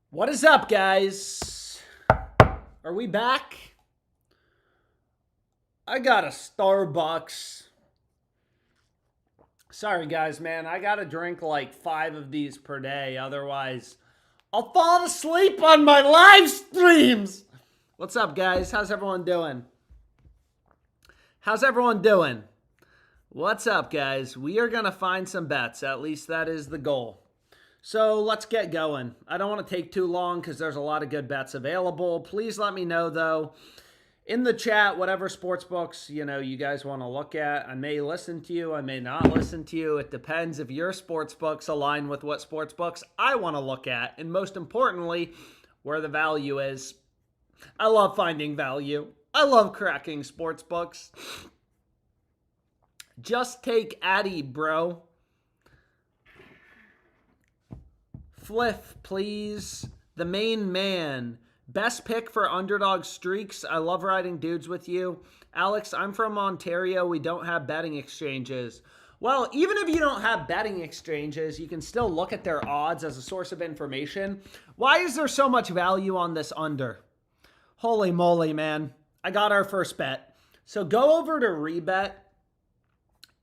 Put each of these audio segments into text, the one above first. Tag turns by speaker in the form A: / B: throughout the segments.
A: What is up, guys? Are we back? I got a Starbucks. Sorry, guys, man. I got to drink like 5 of these per day. Otherwise, I'll fall asleep on my live streams. What's up, guys? How's everyone doing? How's everyone doing? What's up, guys? We are going to find some bets. At least that is the goal. So let's get going. I don't want to take too long because there's a lot of good bets available. Please let me know, though, in the chat, whatever sports books, you guys want to look at. I may listen to you. I may not listen to you. It depends if your sports books align with what sports books I want to look at. And most importantly, where the value is. I love finding value. I love cracking sports books. Just take Addy, bro. Fliff, please. The main man. Best pick for underdog streaks. I love riding dudes with you. Alex, I'm from Ontario. We don't have betting exchanges. Well, even if you don't have betting exchanges, you can still look at their odds as a source of information. Why is there so much value on this under? Holy moly, man. I got our first bet. So go over to Rebet.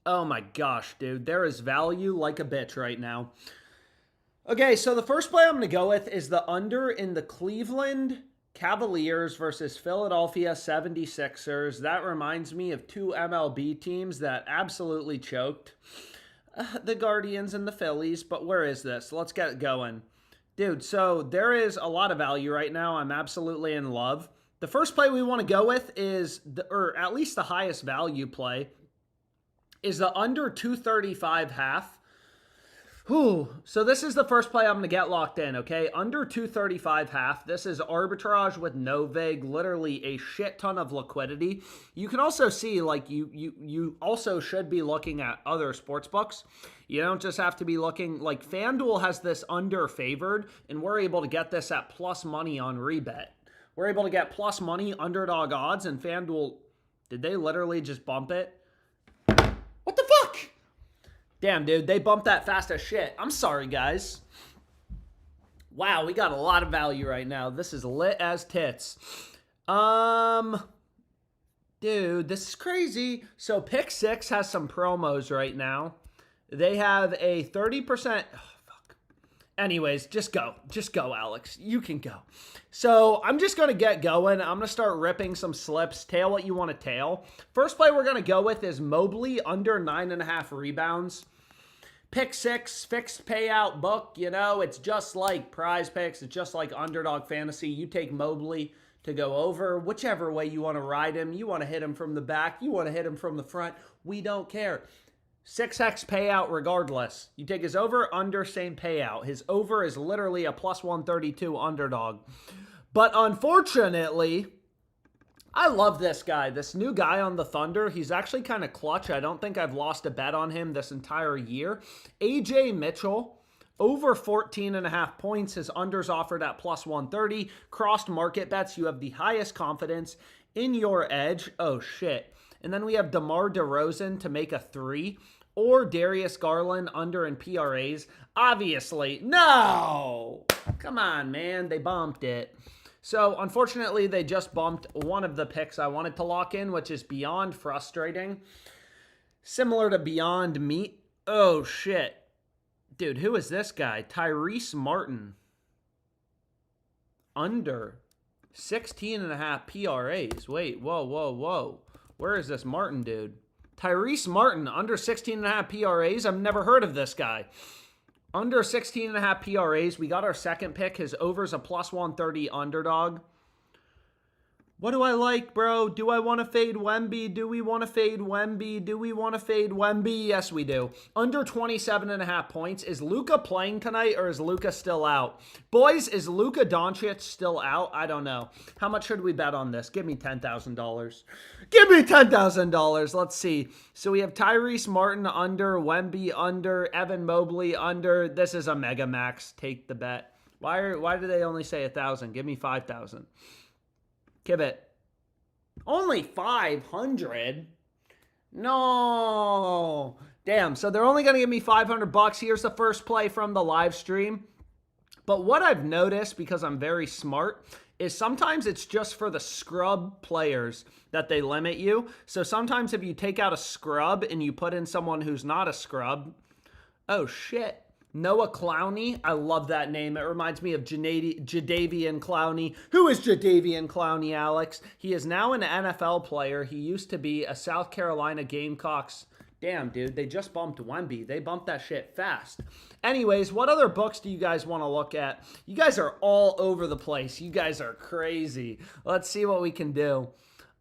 A: Oh my gosh, dude. There is value like a bitch right now. Okay, so the first play I'm going to go with is the under in the Cleveland Cavaliers versus Philadelphia 76ers. That reminds me of 2 MLB teams that absolutely choked. The Guardians and the Phillies, but where is this? Let's get it going. Dude, so there is a lot of value right now. I'm absolutely in love. The first play we want to go with is, or at least the highest value play, is the under 235 half. So this is the first play I'm going to get locked in, okay? Under 235 half. This is arbitrage with no vig, literally a shit ton of liquidity. You can also see, like, you also should be looking at other sports books. You don't just have to be looking, like, FanDuel has this under favored, and we're able to get this at plus money on Rebet. We're able to get plus money, underdog odds, and FanDuel, did they literally just bump it? What the fuck? Damn, dude, they bumped that fast as shit. I'm sorry, guys. Wow, we got a lot of value right now. This is lit as tits. Dude, this is crazy. So Pick 6 has some promos right now. They have a 30%. Anyways, just go. Just go, Alex. You can go. So I'm just going to get going. I'm going to start ripping some slips. Tail what you want to tail. First play we're going to go with is Mobley under 9.5 rebounds. Pick 6, fixed payout book. It's just like PrizePicks. It's just like Underdog Fantasy. You take Mobley to go over. Whichever way you want to ride him. You want to hit him from the back. You want to hit him from the front. We don't care. 6x payout regardless. You take his over, under, same payout. His over is literally a plus 132 underdog. But unfortunately, I love this guy. This new guy on the Thunder, he's actually kind of clutch. I don't think I've lost a bet on him this entire year. AJ Mitchell, over 14.5 points. His unders offered at plus 130. Crossed market bets. You have the highest confidence in your edge. Oh, shit. And then we have DeMar DeRozan to make a 3. Or Darius Garland under in PRAs. Obviously, no! Come on, man. They bumped it. So, unfortunately, they just bumped one of the picks I wanted to lock in, which is beyond frustrating. Similar to Beyond Meat. Oh, shit. Dude, who is this guy? Tyrese Martin. Under 16.5 PRAs. Wait, whoa. Where is this Martin dude? Tyrese Martin, under 16.5 PRAs. I've never heard of this guy. Under 16.5 PRAs. We got our second pick. His over's a plus 130 underdog. What do I like, bro? Do I want to fade Wemby? Do we want to fade Wemby? Do we want to fade Wemby? Yes, we do. Under 27.5 points. Is Luka playing tonight or is Luka still out? Boys, is Luka Doncic still out? I don't know. How much should we bet on this? Give me $10,000. Give me $10,000. Let's see. So we have Tyrese Martin under, Wemby under, Evan Mobley under. This is a mega max. Take the bet. Why do they only say 1,000? Give me 5,000. Kibit. Only 500? No. Damn, so they're only going to give me $500. Here's the first play from the live stream. But what I've noticed, because I'm very smart, is sometimes it's just for the scrub players that they limit you. So sometimes if you take out a scrub and you put in someone who's not a scrub, oh shit. Noah Clowney, I love that name. It reminds me of Jadeveon Clowney. Who is Jadeveon Clowney, Alex? He is now an NFL player. He used to be a South Carolina Gamecocks. Damn, dude, they just bumped Wemby. They bumped that shit fast. Anyways, what other books do you guys want to look at? You guys are all over the place. You guys are crazy. Let's see what we can do.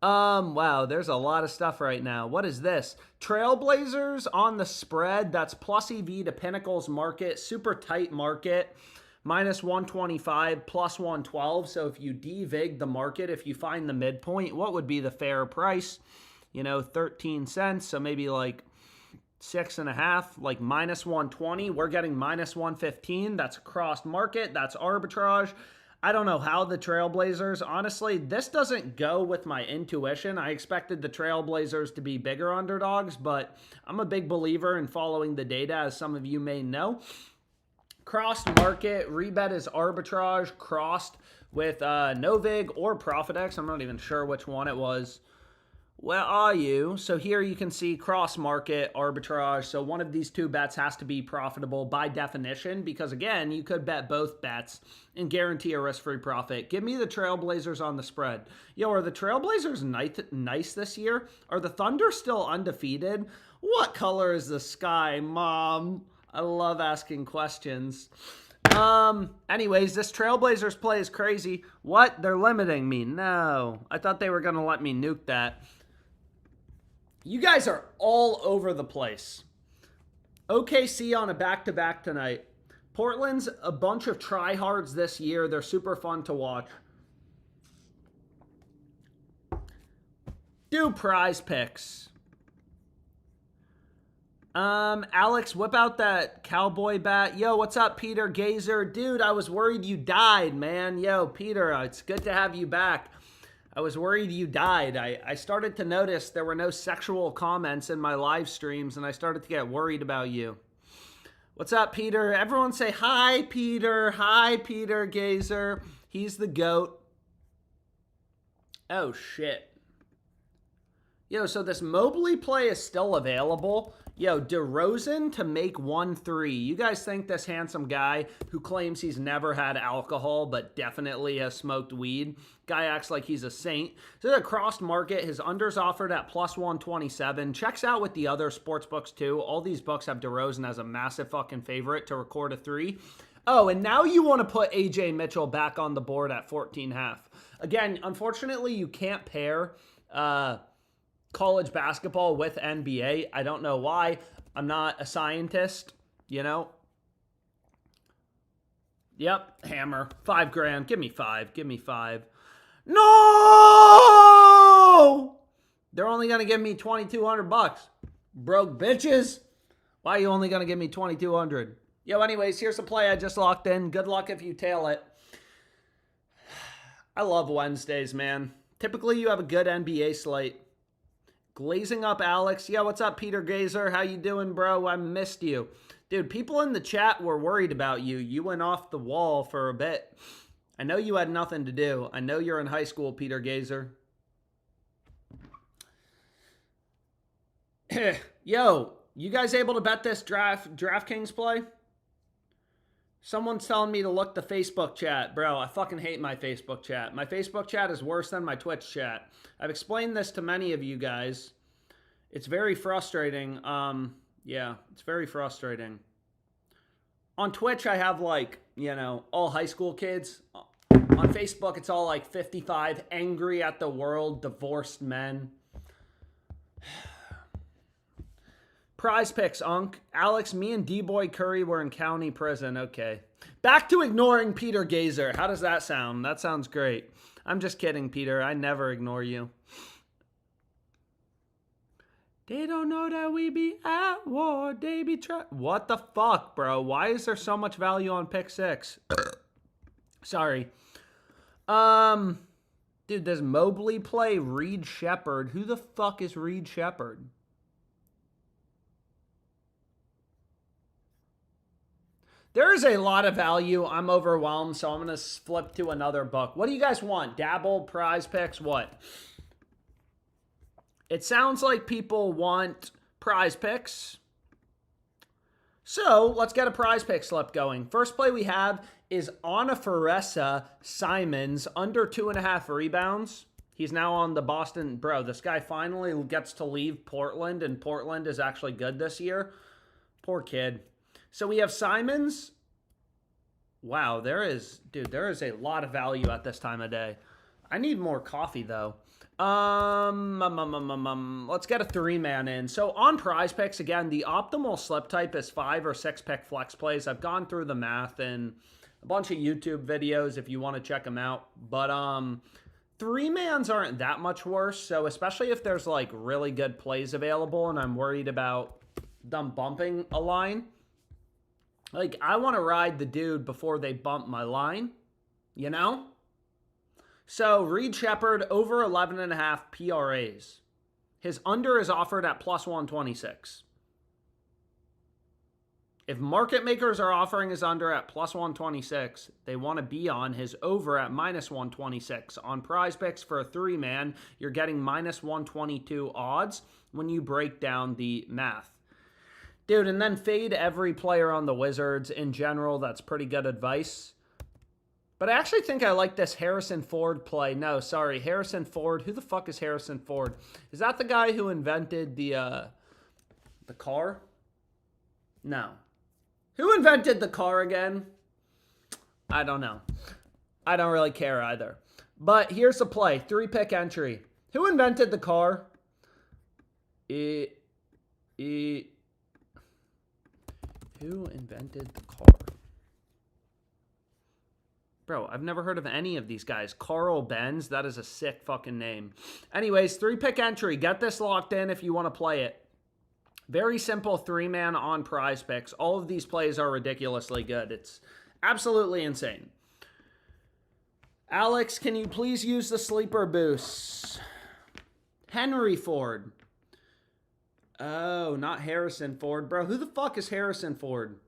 A: Wow, there's a lot of stuff right now. What is this? Trailblazers on the spread. That's plus EV to Pinnacle's market. Super tight market. Minus 125, plus 112. So if you devig the market, if you find the midpoint, what would be the fair price? 13 cents. So maybe like 6.5, like minus 120. We're getting minus 115. That's a crossed market. That's arbitrage. I don't know how the Trailblazers, honestly, this doesn't go with my intuition. I expected the Trailblazers to be bigger underdogs, but I'm a big believer in following the data, as some of you may know. Crossed market, rebet is arbitrage, crossed with Novig or ProfitX. I'm not even sure which one it was. Where are you? So here you can see cross market arbitrage. So one of these two bets has to be profitable by definition, because again, you could bet both bets and guarantee a risk-free profit. Give me the Trailblazers on the spread. Yo, are the Trailblazers nice this year? Are the Thunder still undefeated? What color is the sky, Mom? I love asking questions. Anyways, this Trailblazers play is crazy. What? They're limiting me. No. I thought they were going to let me nuke that. You guys are all over the place. OKC on a back-to-back tonight. Portland's a bunch of tryhards this year. They're super fun to watch. Do PrizePicks. Alex, whip out that cowboy bat. Yo, what's up, Peter Gazer? Dude, I was worried you died, man. Yo, Peter, it's good to have you back. I was worried you died. I started to notice there were no sexual comments in my live streams, and I started to get worried about you. What's up, Peter? Everyone say hi, Peter. Hi, Peter Gazer. He's the GOAT. Oh, shit. Yo, so this Mobley play is still available. Yo, DeRozan to make 1-3. You guys think this handsome guy who claims he's never had alcohol but definitely has smoked weed, guy acts like he's a saint. So the crossed market, his unders offered at plus 127. Checks out with the other sports books too. All these books have DeRozan as a massive fucking favorite to record a 3. Oh, and now you want to put AJ Mitchell back on the board at 14.5. Again, unfortunately, you can't pair college basketball with NBA. I don't know why. I'm not a scientist, Yep, hammer. $5,000. Give me 5. Give me 5. No! They're only going to give me $2,200. Broke bitches. Why are you only going to give me $2,200? Yo, anyways, here's the play I just locked in. Good luck if you tail it. I love Wednesdays, man. Typically, you have a good NBA slate. Glazing up Alex. Yeah, what's up, Peter Gazer? How you doing, bro? I missed you. Dude, people in the chat were worried about you. You went off the wall for a bit. I know you had nothing to do. I know you're in high school, Peter Gazer. Yo, you guys able to bet this DraftKings play? Someone's telling me to look the Facebook chat. Bro, I fucking hate my Facebook chat. My Facebook chat is worse than my Twitch chat. I've explained this to many of you guys. It's very frustrating. Yeah, it's very frustrating. On Twitch, I have all high school kids. On Facebook, it's all 55, angry at the world, divorced men. PrizePicks, Unk. Alex, me and D-Boy Curry were in county prison. Okay. Back to ignoring Peter Gazer. How does that sound? That sounds great. I'm just kidding, Peter. I never ignore you. They don't know that we be at war. They be What the fuck, bro? Why is there so much value on pick 6? Sorry. Dude, does Mobley play Reed Shepherd? Who the fuck is Reed Shepherd? There is a lot of value. I'm overwhelmed, so I'm going to flip to another book. What do you guys want? Dabble, PrizePicks, what? It sounds like people want PrizePicks. So let's get a PrizePicks slip going. First play we have is Oniferesa Simons, under 2.5 rebounds. He's now on the Boston. Bro, this guy finally gets to leave Portland, and Portland is actually good this year. Poor kid. So we have Simons. Wow, there is a lot of value at this time of day. I need more coffee, though. Let's get a 3-man in. So on PrizePicks, again, the optimal slip type is 5 or 6 pick flex plays. I've gone through the math in a bunch of YouTube videos if you want to check them out. But 3-mans aren't that much worse. So especially if there's like really good plays available and I'm worried about them bumping a line. Like, I want to ride the dude before they bump my line, you know? So, Reed Shepherd, over 11.5 PRAs. His under is offered at plus 126. If market makers are offering his under at plus 126, they want to be on his over at minus 126. On PrizePicks for a 3-man, you're getting minus 122 odds when you break down the math. Dude, and then fade every player on the Wizards in general. That's pretty good advice. But I actually think I like this Harrison Ford play. No, sorry, Harrison Ford. Who the fuck is Harrison Ford? Is that the guy who invented the car? No. Who invented the car again? I don't know. I don't really care either. But here's the play. 3-pick entry. Who invented the car? Who invented the car? Bro, I've never heard of any of these guys. Carl Benz, that is a sick fucking name. Anyways, 3-pick entry. Get this locked in if you want to play it. Very simple 3-man on PrizePicks. All of these plays are ridiculously good. It's absolutely insane. Alex, can you please use the sleeper boost? Henry Ford. Oh, not Harrison Ford. Bro, who the fuck is Harrison Ford?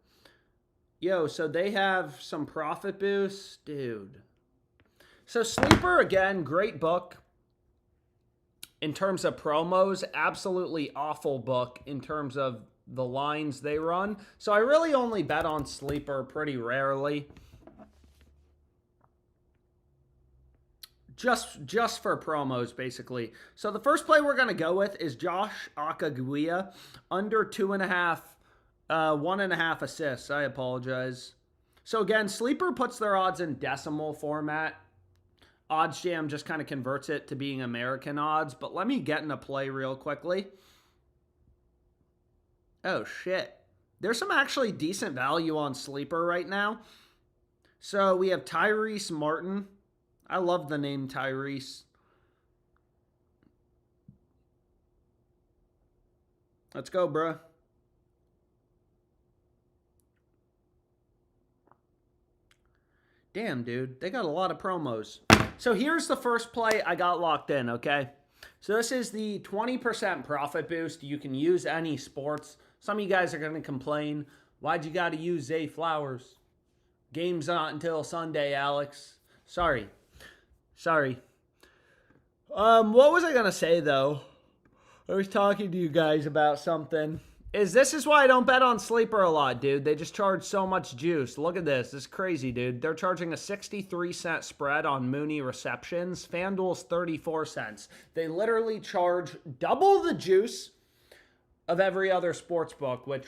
A: Yo, so they have some profit boosts? Dude. So Sleeper, again, great book. In terms of promos, absolutely awful book in terms of the lines they run. So I really only bet on Sleeper pretty rarely. Just for promos, basically. So the first play we're going to go with is Josh Akaguia, under 2.5, 1.5 assists. I apologize. So again, Sleeper puts their odds in decimal format. OddsJam just kind of converts it to being American odds. But let me get in a play real quickly. Oh, shit. There's some actually decent value on Sleeper right now. So we have Tyrese Martin. I love the name Tyrese. Let's go, bruh. Damn, dude. They got a lot of promos. So here's the first play I got locked in, okay? So this is the 20% profit boost. You can use any sports. Some of you guys are going to complain. Why'd you got to use Zay Flowers? Game's not until Sunday, Alex. Sorry. What was I going to say, though? I was talking to you guys about something. This is why I don't bet on Sleeper a lot, dude. They just charge so much juice. Look at this. This is crazy, dude. They're charging a 63-cent spread on Mooney receptions. FanDuel's 34 cents. They literally charge double the juice of every other sports book, which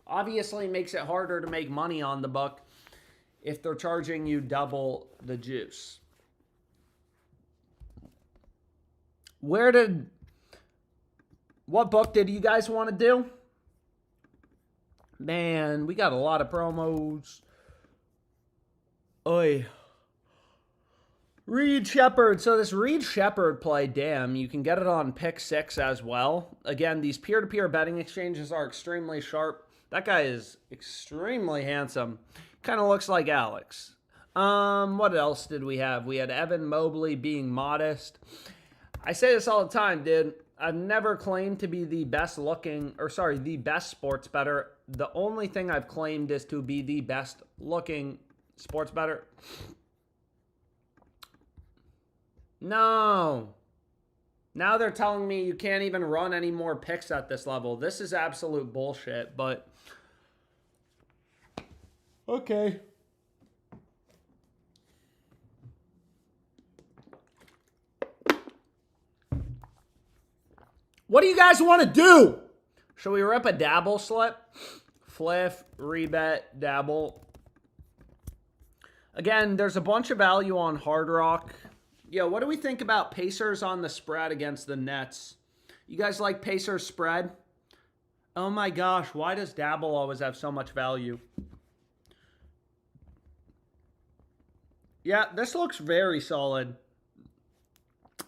A: obviously makes it harder to make money on the book if they're charging you double the juice. What book did you guys want to do? Man, we got a lot of promos. Oi. Reed Shepherd. So this Reed Shepherd play, damn, you can get it on Pick 6 as well. Again, these peer-to-peer betting exchanges are extremely sharp. That guy is extremely handsome. Kind of looks like Alex. What else did we have? We had Evan Mobley being modest. I say this all the time, dude. I've never claimed to be the best sports bettor The only thing I've claimed is to be the best looking sports bettor. No. Now they're telling me you can't even run any more picks at this level. This is absolute bullshit, but okay. What do you guys want to do? Should we rip a Dabble slip? Fliff, rebet, Dabble. Again, there's a bunch of value on Hard Rock. Yo, what do we think about Pacers on the spread against the Nets? You guys like Pacers spread? Oh my gosh, why does Dabble always have so much value? Yeah, this looks very solid.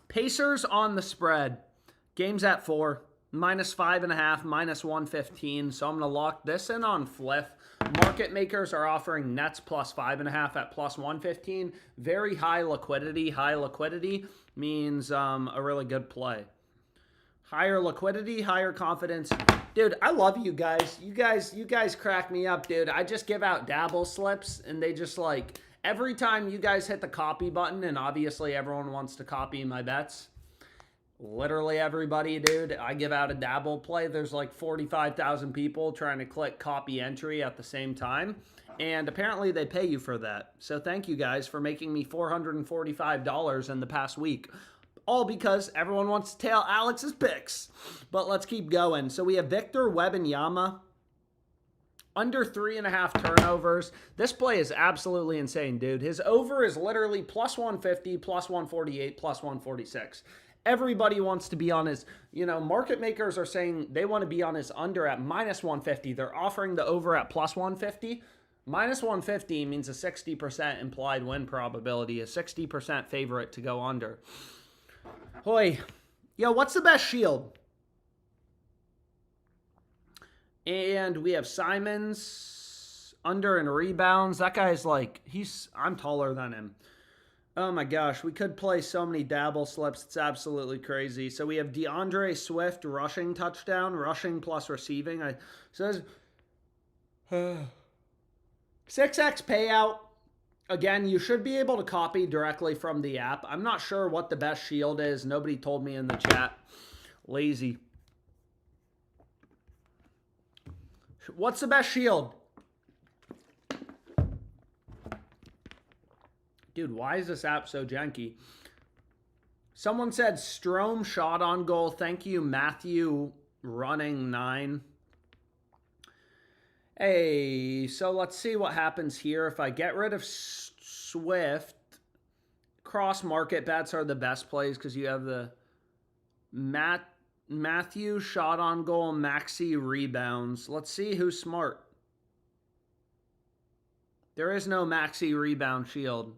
A: Pacers on the spread. Game's at 4. -5.5, -115. So I'm going to lock this in on Fliff. Market makers are offering Nets +5.5 at +115. Very high liquidity. High liquidity means a really good play. Higher liquidity, higher confidence. Dude, I love you guys. You guys crack me up, dude. I just give out Dabble slips, and they just like, every time you guys hit the copy button, and obviously everyone wants to copy my bets. Literally everybody, dude. I give out a Dabble play. There's like 45,000 people trying to click copy entry at the same time. And apparently they pay you for that. So thank you guys for making me $445 in the past week. All because everyone wants to tail Alex's picks. But let's keep going. So we have Victor Wembanyama. Under 3.5 turnovers. This play is absolutely insane, dude. His over is literally +150, +148, +146. Everybody wants to be on his, market makers are saying they want to be on his under at -150. They're offering the over at +150. -150 means a 60% implied win probability, a 60% favorite to go under. Hoy. Yo, what's the best shield? And we have Simons under in rebounds. That guy's like, I'm taller than him. Oh my gosh, we could play so many Dabble slips. It's absolutely crazy. So we have DeAndre Swift rushing touchdown, rushing plus receiving. Says 6x payout. Again, you should be able to copy directly from the app. I'm not sure what the best shield is. Nobody told me in the chat. Lazy. What's the best shield? Dude, why is this app so janky? Someone said Strome shot on goal. Thank you, Matthew running 9. Hey, so let's see what happens here. If I get rid of Swift, cross market bets are the best plays because you have the Matthew shot on goal, Maxi rebounds. Let's see who's smart. There is no Maxi rebound shield.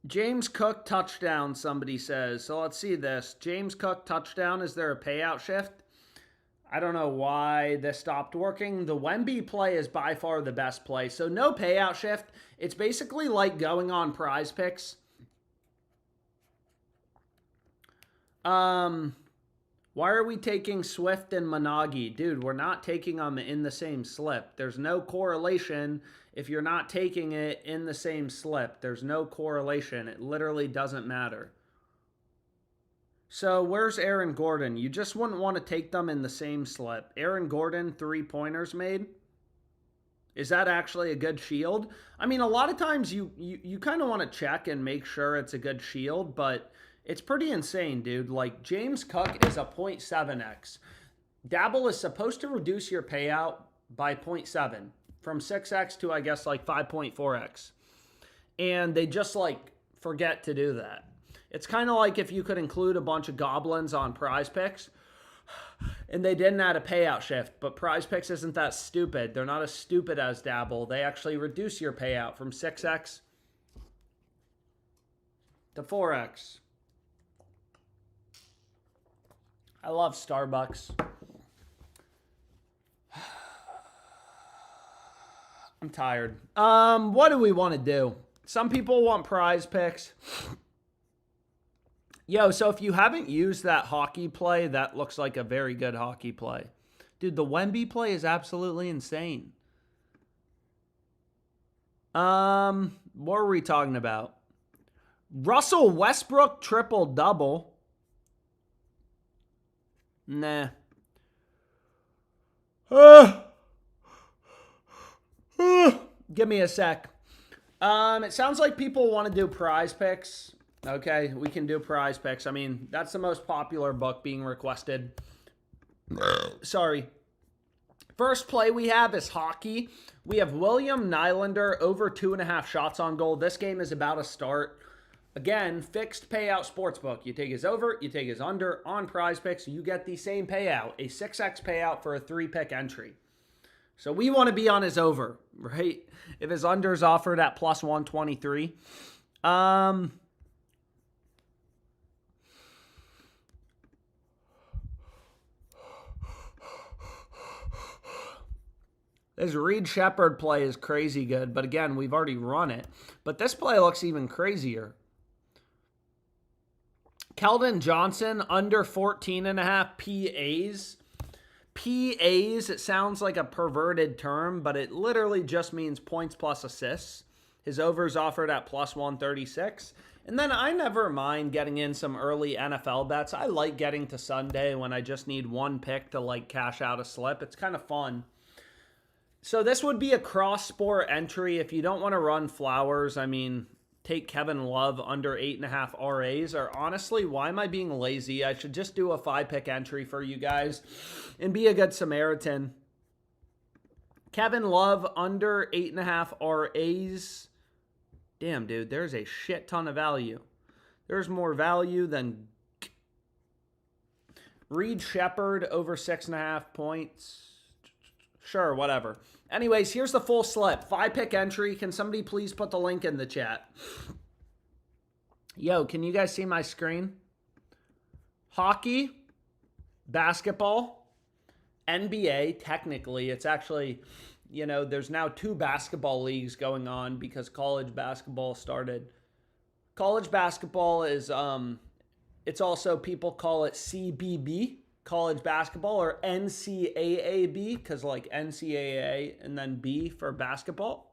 A: James Cook touchdown, somebody says. So let's see this. James Cook touchdown. Is there a payout shift? I don't know why this stopped working. The Wemby play is by far the best play. So no payout shift. It's basically like going on PrizePicks. Why are we taking Swift and Managi? Dude, we're not taking them in the same slip. There's no correlation if you're not taking it in the same slip. There's no correlation. It literally doesn't matter. So where's Aaron Gordon? You just wouldn't want to take them in the same slip. Aaron Gordon, 3-pointers made. Is that actually a good shield? I mean, a lot of times you kind of want to check and make sure it's a good shield, but it's pretty insane, dude. Like, James Cook is a 0.7x. Dabble is supposed to reduce your payout by 0.7. From 6x to, I guess, like 5.4x. And they just, like, forget to do that. It's kind of like if you could include a bunch of goblins on PrizePicks and they didn't add a payout shift. But PrizePicks isn't that stupid. They're not as stupid as Dabble. They actually reduce your payout from 6x to 4x. I love Starbucks. I'm tired. What do we want to do? Some people want PrizePicks. Yo, so if you haven't used that hockey play, that looks like a very good hockey play. Dude, the Wemby play is absolutely insane. What were we talking about? Russell Westbrook triple-double. Nah. Give me a sec. It sounds like people want to do PrizePicks. Okay, we can do PrizePicks. I mean, that's the most popular book being requested. Sorry. First play we have is hockey. We have William Nylander over 2.5 shots on goal. This game is about to start. Again, fixed payout sportsbook. You take his over, you take his under on PrizePicks. You get the same payout, a 6x payout for a 3-pick entry. So we want to be on his over, right? If his under is offered at plus 123. This Reed Shepherd play is crazy good, but again, we've already run it. But this play looks even crazier. Keldon Johnson, under 14.5 PAs. PAs, it sounds like a perverted term, but it literally just means points plus assists. His over is offered at plus 136. And then I never mind getting in some early NFL bets. I like getting to Sunday when I just need one pick to like cash out a slip. It's kind of fun. So this would be a cross-sport entry. If you don't want to run Flowers, I mean, take Kevin Love under 8.5 RAs. Or honestly, why am I being lazy? I should just do a 5-pick entry for you guys and be a good Samaritan. Kevin Love under 8.5 RAs. Damn, dude, there's a shit ton of value. There's more value than Reed Shepherd over 6.5 points. Sure, whatever. Anyways, here's the full slip. 5-pick entry. Can somebody please put the link in the chat? Yo, can you guys see my screen? Hockey, basketball, NBA, technically. It's actually, you know, there's now 2 basketball leagues going on because college basketball started. College basketball is, it's also, people call it CBB. College basketball, or NCAAB, because like NCAA and then B for basketball.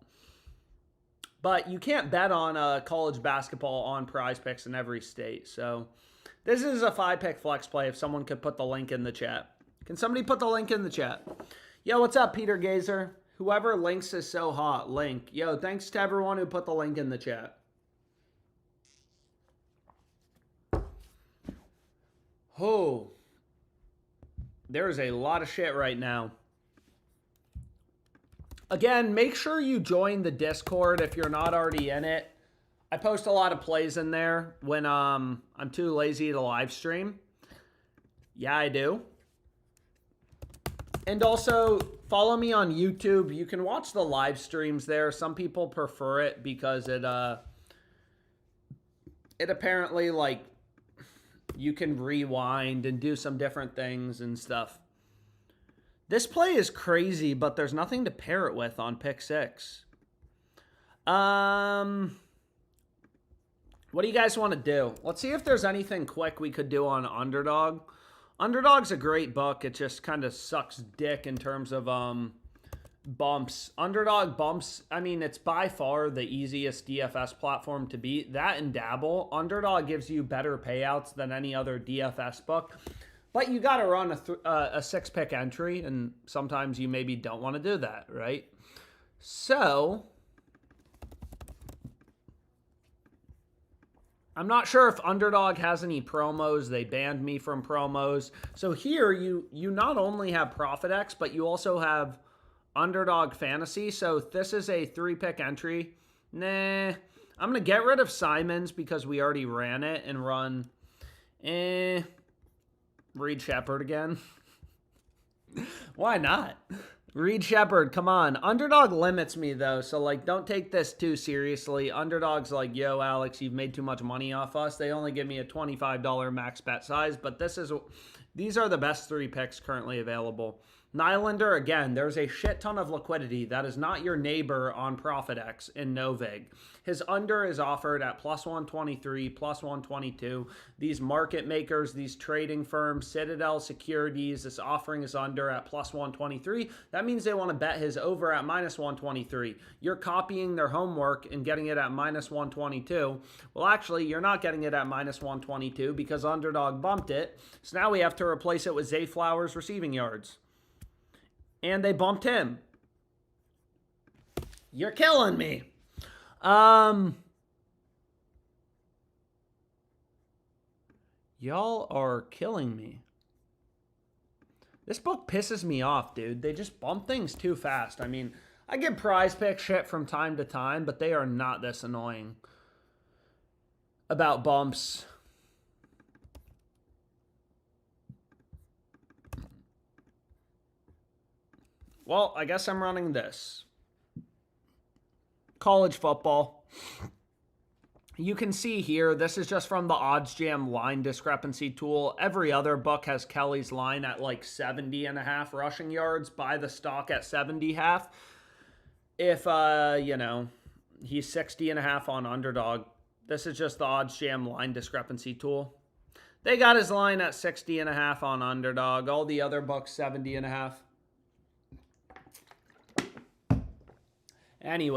A: But you can't bet on college basketball on PrizePicks in every state. So this is a 5-pick flex play if someone could put the link in the chat. Can somebody put the link in the chat? Yo, what's up, Peter Gazer? Whoever links is so hot. Link. Yo, thanks to everyone who put the link in the chat. Oh. There's a lot of shit right now. Again, make sure you join the Discord if you're not already in it. I post a lot of plays in there when I'm too lazy to live stream. Yeah, I do. And also, follow me on YouTube. You can watch the live streams there. Some people prefer it because it apparently, like, you can rewind and do some different things and stuff. This play is crazy, but there's nothing to pair it with on pick 6. What do you guys want to do? Let's see if there's anything quick we could do on Underdog. Underdog's a great book. It just kind of sucks dick in terms of bumps. Underdog bumps, I mean, it's by far the easiest DFS platform to beat. That and Dabble. Underdog gives you better payouts than any other DFS book. But you got to run a 6-pick entry, and sometimes you maybe don't want to do that, right? So, I'm not sure if Underdog has any promos. They banned me from promos. So here, you not only have ProfitX, but you also have Underdog Fantasy. So this is a 3-pick entry. Nah, I'm going to get rid of Simons because we already ran it and run Reed Shepherd again. Why not? Reed Shepherd, come on. Underdog limits me though, so like don't take this too seriously. Underdog's like, yo, Alex, you've made too much money off us. They only give me a $25 max bet size, but these are the best 3 picks currently available. Nylander, again, there's a shit ton of liquidity. That is not your neighbor on ProfitX in Novig. His under is offered at plus 123, plus 122. These market makers, these trading firms, Citadel Securities, this offering is under at plus 123. That means they want to bet his over at minus 123. You're copying their homework and getting it at minus 122. Well, actually, you're not getting it at minus 122 because Underdog bumped it. So now we have to replace it with Zay Flowers receiving yards. And they bumped him. You're killing me. Y'all are killing me. This book pisses me off, dude. They just bump things too fast. I mean, I get PrizePicks shit from time to time, but they are not this annoying about bumps. Well, I guess I'm running this. College football. You can see here, this is just from the OddsJam line discrepancy tool. Every other book has Kelly's line at like 70.5 rushing yards. Buy the stock at 70.5. If, he's 60.5 on Underdog. This is just the OddsJam line discrepancy tool. They got his line at 60.5 on Underdog. All the other books, 70.5. Anyway.